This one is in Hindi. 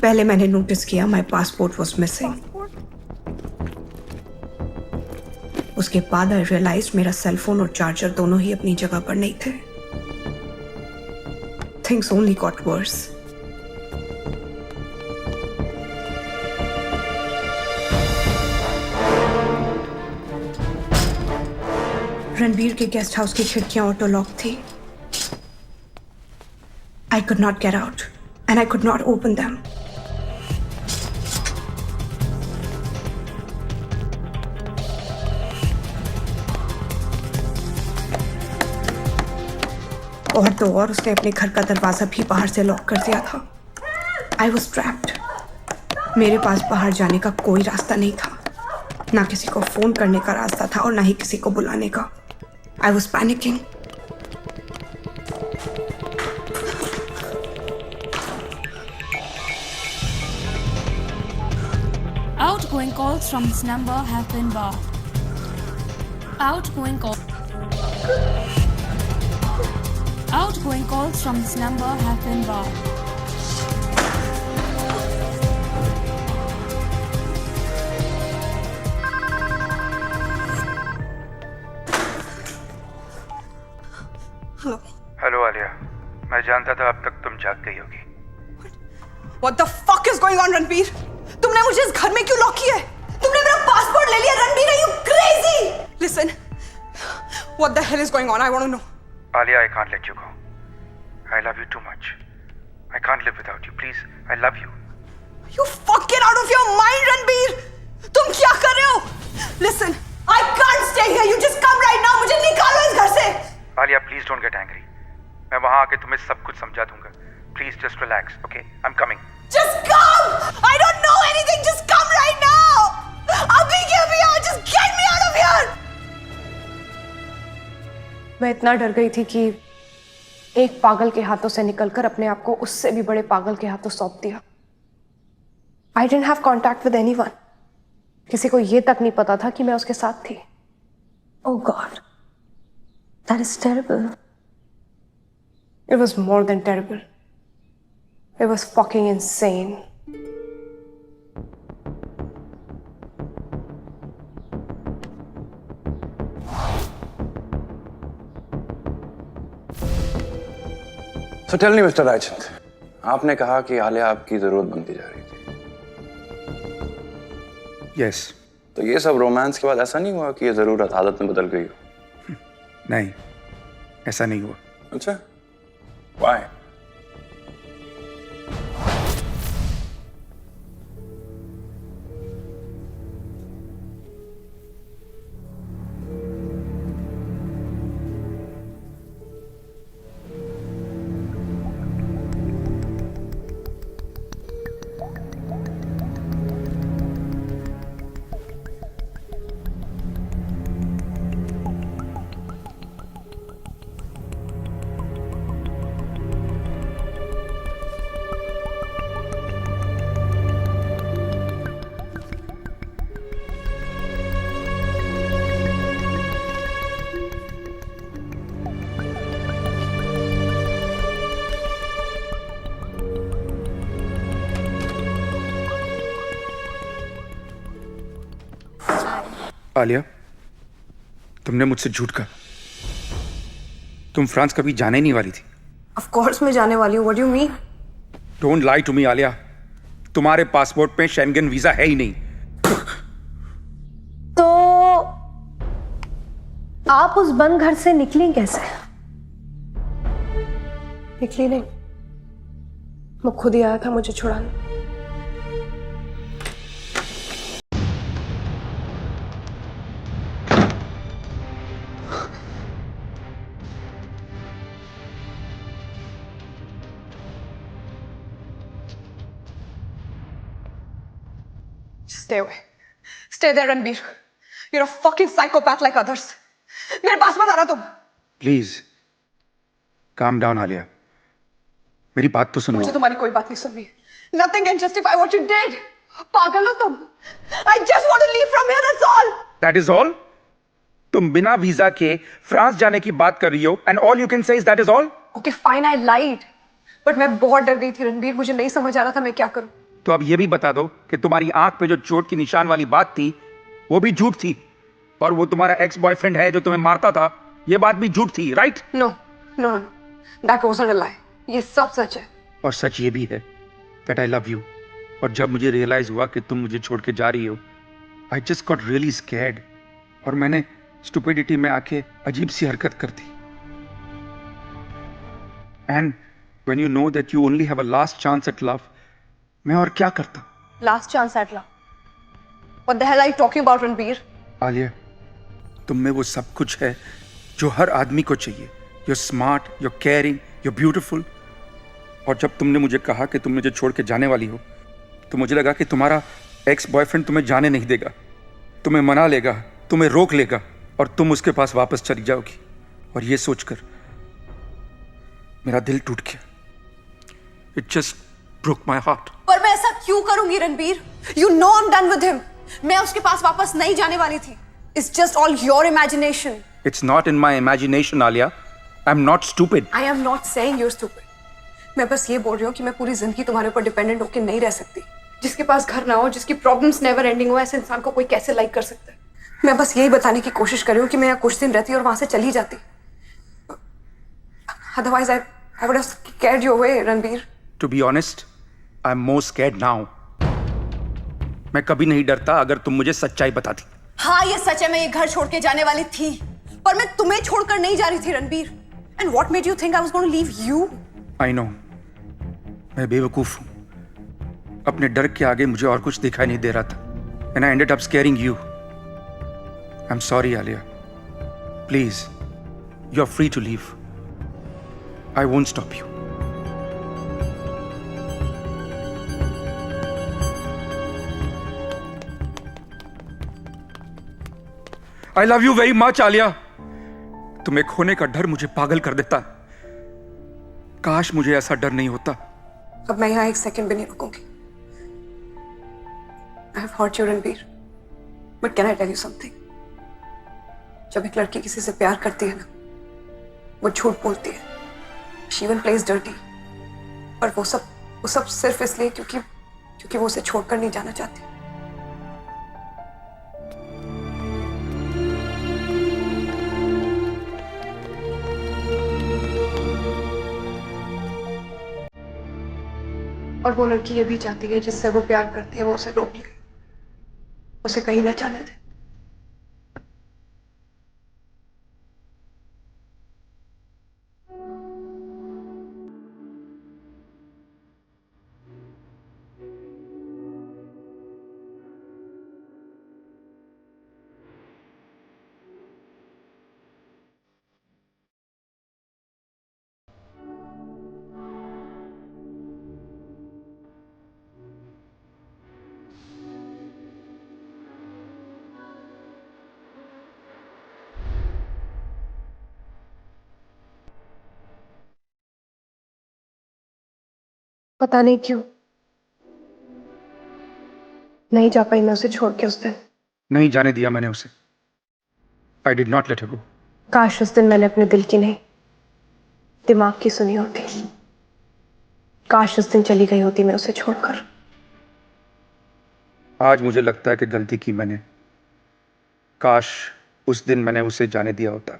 पहले मैंने नोटिस किया माय पासपोर्ट वाज मिसिंग। उसके बाद आई रियलाइज मेरा सेलफोन और चार्जर दोनों ही अपनी जगह पर नहीं थे। Things only got verse. Ranbir के गेस्ट हाउस की खिड़कियां ऑटो लॉक थी। I could not get out, and I could not open them. और तो और उसने अपने घर का दरवाजा भी बाहर से लॉक कर दिया था। I was trapped. मेरे पास बाहर जाने का कोई रास्ता नहीं था, ना किसी को फोन करने का रास्ता था और ना ही किसी को बुलाने का। I was panicking. Outgoing calls from this number have been blocked. Outgoing calls from this number have been blocked. Hello Alia, मैं जानता था अब तक तुम जाग गई होगी। What the fuck is going on, Ranbir? तुमने मुझे इस घर में क्यों लॉक किया है? तुमने मेरा पासपोर्ट ले लिया, Ranbir, are you crazy? Listen, what the hell is going on? I want to know. Alia, I can't let you go. I love you too much. I can't live without you. Please, I love you. You fucking out of your mind, Ranbir? तुम क्या कर रहे हो? Listen, I can't stay here. You just come right now. मुझे निकालो इस घर से. Alia, please don't get angry. मैं वहां आके तुम्हें सब कुछ समझा दूंगा. Please just relax, okay? I'm coming. Just come! I don't know anything. Just come right now. अभी के अभी आओ. Just get me out of here. मैं इतना डर गई थी कि एक पागल के हाथों से निकलकर अपने आप को उससे भी बड़े पागल के हाथों सौंप दिया। I didn't have contact with anyone. किसी को ये तक नहीं पता था कि मैं उसके साथ थी। Oh God, that is terrible. It was more than terrible. It was fucking insane. So tell me, Mr. Raichand, आपने कहा कि आलिया आपकी जरूरत बनती जा रही थी। Yes. तो ये सब रोमांस के बाद ऐसा नहीं हुआ कि ये जरूरत आदत में बदल गई हो? नहीं, ऐसा नहीं हुआ। अच्छा, why? आलिया, तुमने मुझसे झूठ कहा। तुम फ्रांस कभी जाने ही नहीं वाली थी। Of course मैं जाने वाली हूँ। What do you mean? Don't lie to me, Alia. तुम्हारे पासपोर्ट पे शेंगन वीजा है ही नहीं। तो आप उस बंद घर से निकली कैसे? निकली नहीं, वो खुद ही आया था मुझे छुड़ाने। Stay away. Stay there, Ranbir. You're a fucking psychopath like others. मेरे पास मत आना तुम। प्लीज काम डाउन आलिया, मेरी बात तो सुनो। मुझे तुम्हारी कोई बात नहीं सुननी। Nothing can justify what you did. पागल हो तुम। I just want to leave from here. That's all. That is all? तुम बिना वीजा के फ्रांस जाने की बात कर रही हो and all you can say is that is all? Okay, fine, I lied. But मैं बहुत डर गई थी रणबीर, मुझे नहीं समझ आ रहा था मैं क्या करूं। तो अब ये भी बता दो कि तुम्हारी आंख पे जो चोट की निशान वाली बात थी वो भी झूठ थी, और वो तुम्हारा एक्स बॉयफ्रेंड है जो तुम्हें मारता था, ये बात भी झूठ थी, right? No no, that wasn't a lie, ये सब सच है। और सच ये भी है दैट आई लव यू। और जब मुझे रियलाइज हुआ कि तुम मुझे छोड़ के जा रही हो, I just got really scared, और मैंने स्टुपिडिटी में आके अजीब सी हरकत कर दी। And when you know that you only have a last chance at love, मैं और क्या करता? Last chance at love? What the hell are you talking about Ranbir? Alia, तुम में वो सब कुछ है जो हर आदमी को चाहिए। You're smart, you're caring, you're beautiful. और जब तुमने मुझे कहा कि तुम मुझे छोड़ के जाने वाली हो, तो मुझे लगा कि तुम्हारा एक्स बॉयफ्रेंड तुम्हें जाने नहीं देगा, तुम्हें मना लेगा, तुम्हें रोक लेगा, और तुम उसके पास वापस चली जाओगी। और ये सोचकर मेरा दिल टूट गया। It just broke my heart. पर मैं ऐसा क्यों करूंगी Ranbir? You know I'm done with him. मैं उसके पास वापस नहीं जाने वाली थी। It's just all your imagination. It's not in my imagination, Alia. I'm not stupid. I am not saying you're stupid. मैं बस ये बोल रही हूँ कि मैं पूरी जिंदगी तुम्हारे ऊपर डिपेंडेंट होकर नहीं रह सकती। जिसके पास घर ना हो, जिसकी प्रॉब्लम्स नेवर एंडिंग हो, ऐसे इंसान को कोई कैसे लाइक कर सकता है? मैं बस यही बताने की कोशिश कर रही हूँ कि मैं यहाँ कुछ दिन रहती और वहां से चली जाती। Otherwise, I would have scared you away, Ranbir. To be honest, I'm more scared now. मैं कभी नहीं डरता अगर तुम मुझे सच्चाई बताती। हाँ, ये सच है, मैं ये घर छोड़ के जाने वाली थी, पर मैं तुम्हें छोड़कर नहीं जा रही थी Ranbir. And what made you think I was going to leave you? I know. मैं बेवकूफ हूँ। अपने डर के आगे मुझे और कुछ दिखाई नहीं दे रहा था। And I ended up scaring you. I'm sorry, Alia. Please, you're free to leave. I won't stop you. I love you very much, Alia. तुम्हें खोने का डर मुझे पागल कर देता। काश मुझे ऐसा डर नहीं होता। अब मैं यहाँ एक सेकंड भी नहीं रुकूंगी। I have hurt you, Ranbir, but can I tell you something? जब एक लड़की किसी से प्यार करती है ना, वो झूठ बोलती है। She even plays dirty. पर वो सब सिर्फ इसलिए क्योंकि वो उसे छोड़कर नहीं जाना चाहती। और वो लड़की ये भी चाहती है जिससे वो प्यार करती है वो उसे रोक ले, उसे कहीं ना जाने दे। पता नहीं क्यों नहीं जा पाई मैं उसे छोड़ के उस दिन। नहीं जाने दिया मैंने उसे। I did not let her go. काश उस दिन मैंने अपने दिल की नहीं, दिमाग की सुनी होती। काश उस दिन चली गई होती मैं उसे छोड़कर। आज मुझे लगता है कि गलती की मैंने। काश उस दिन मैंने उसे जाने दिया होता।